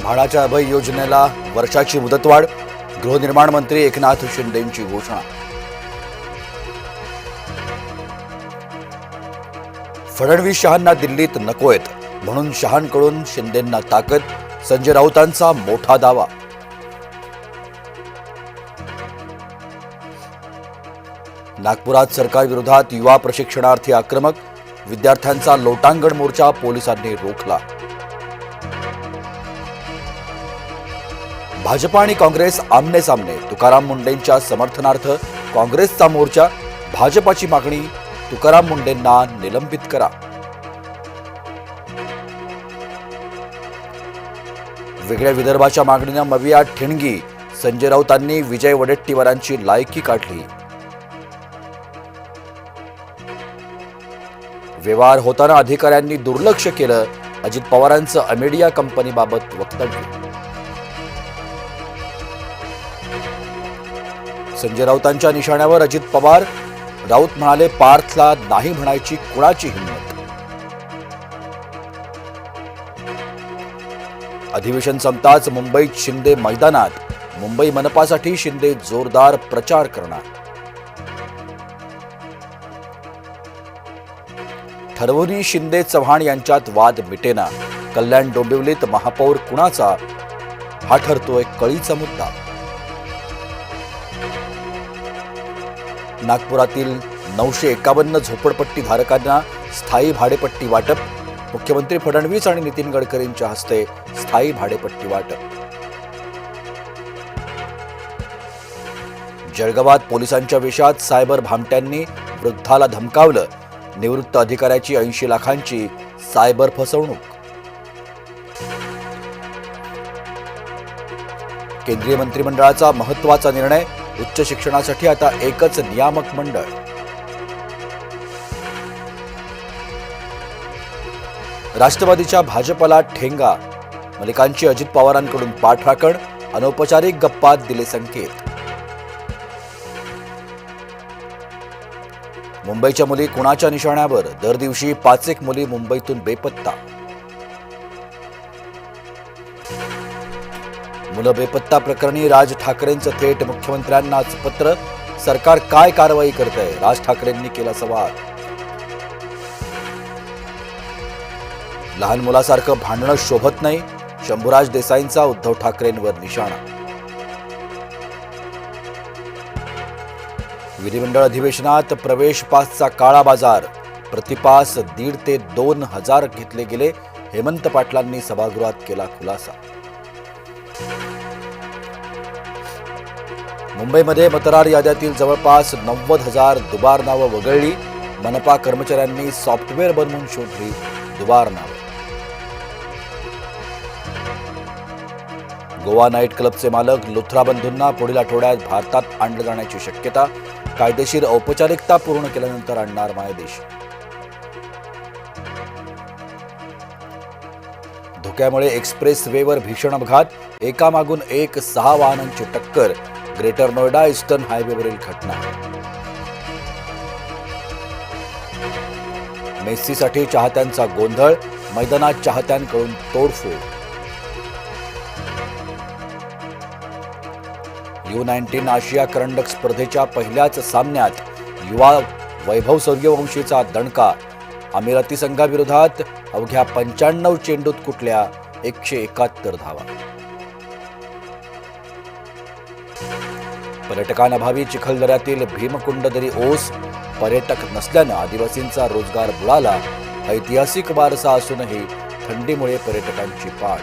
म्हाडाच्या अभय योजनेला वर्षाची मुदतवाढ, गृहनिर्माण मंत्री एकनाथ शिंदेंची घोषणा. फडणवीस शहांना दिल्लीत नकोयत म्हणून शहांकडून शिंदेंना ताकद, संजय राऊतांचा मोठा दावा. नागपुरात सरकारविरोधात युवा प्रशिक्षणार्थी आक्रमक, विद्यार्थ्यांचा लोटांगण मोर्चा पोलिसांनी रोखला. भाजपा आणि काँग्रेस आमने सामने, तुकाराम मुंडेंच्या समर्थनार्थ काँग्रेसचा मोर्चा, भाजपाची मागणी तुकाराम मुंडेंना निलंबित करा. वेगळ्या विदर्भाच्या मागणीनं मविया ठिणगी, संजय राऊतांनी विजय वडेट्टीवारांची लायकी काढली. व्यवहार होताना अधिकाऱ्यांनी दुर्लक्ष केलं, अजित पवारांचं अमेडिया कंपनीबाबत वक्तव्य. संजय राऊतांच्या निशाण्यावर अजित पवार, राऊत म्हणाले पार्थला नाही म्हणायची कुणाची हिंमत. अधिवेशन संपताच मुंबईत शिंदे मैदानात, मुंबई मनपासाठी शिंदे जोरदार प्रचार करणार. ठरवून शिंदे चव्हाण यांच्यात वाद मिटेना, कल्याण डोंबिवलीत महापौर कुणाचा, हा ठरतोय कळीचा मुद्दा. नागपुरातील 951 झोपडपट्टी धारकांना स्थायी भाडेपट्टी वाटप, मुख्यमंत्री फडणवीस आणि नितीन गडकरींच्या हस्ते स्थायी भाडेपट्टी वाटप. जळगावात पोलिसांच्या वेशात सायबर भामट्यांनी वृद्धाला धमकावलं, निवृत्त अधिकाऱ्याची 80 लाखांची सायबर फसवणूक. केंद्रीय मंत्रिमंडळाचा महत्त्वाचा निर्णय, उच्च शिक्षणासाठी आता एकच नियामक मंडळ. राष्ट्रवादीच्या भाजपला ठेंगा, मलिकांची अजित पवारांकडून पाठराखण, अनौपचारिक गप्पात दिले संकेत. मुंबईच्या मुली कुणाच्या निशाण्यावर, दर दिवशी 5 मुली मुंबईतून बेपत्ता. मुलं बेपत्ता प्रकरणी राज ठाकरेंचं थेट मुख्यमंत्र्यांनाच पत्र, सरकार काय कारवाई करतंय, राज ठाकरेंनी केला सवाल. लहान मुलासारखं भांडणं शोभत नाही, शंभूराज देसाईंचा उद्धव ठाकरेंवर निशाणा. विधिमंडळ अधिवेशनात प्रवेश पासचा काळा बाजार, प्रतिपास 1,500 ते 2,000 घेतले गेले, हेमंत पाटलांनी सभागृहात केला खुलासा. मुंबईमध्ये मतदार याद्यातील जवळपास 90,000 दुबार नावं वगळली, मनपा कर्मचाऱ्यांनी सॉफ्टवेअर बनवून शोधली दुबार नावं. गोवा नाईट क्लबचे मालक लुथरा बंधूंना पुढील आठवड्यात भारतात आणलं जाण्याची शक्यता, कायदेशीर औपचारिकता पूर्ण केल्यानंतर आणणार मायदेश. धुक्यामुळे एक्सप्रेस वेवर भीषण अपघात, एकामागून एक 6 वाहनांची टक्कर, ग्रेटर नोएडा ईस्टर्न हायवेवरील घटना. मेस्सीसाठी चाहत्यांचा गोंधळ, मैदानात चाहत्यांकडून तोडफोड. U19 आशिया करंडक स्पर्धेच्या पहिल्याच सामन्यात युवा वैभव सूर्यवंशीचा दणका, अमिराती संघाविरोधात अवघ्या 95 चेंडूत कुठल्या 171 धावा. पर्यटकांअभावी चिखलदऱ्यातील भीमकुंड दरी ओस, पर्यटक नसल्यानं आदिवासींचा रोजगार बुडाला, ऐतिहासिक वारसा असूनही थंडीमुळे पर्यटकांची पाठ.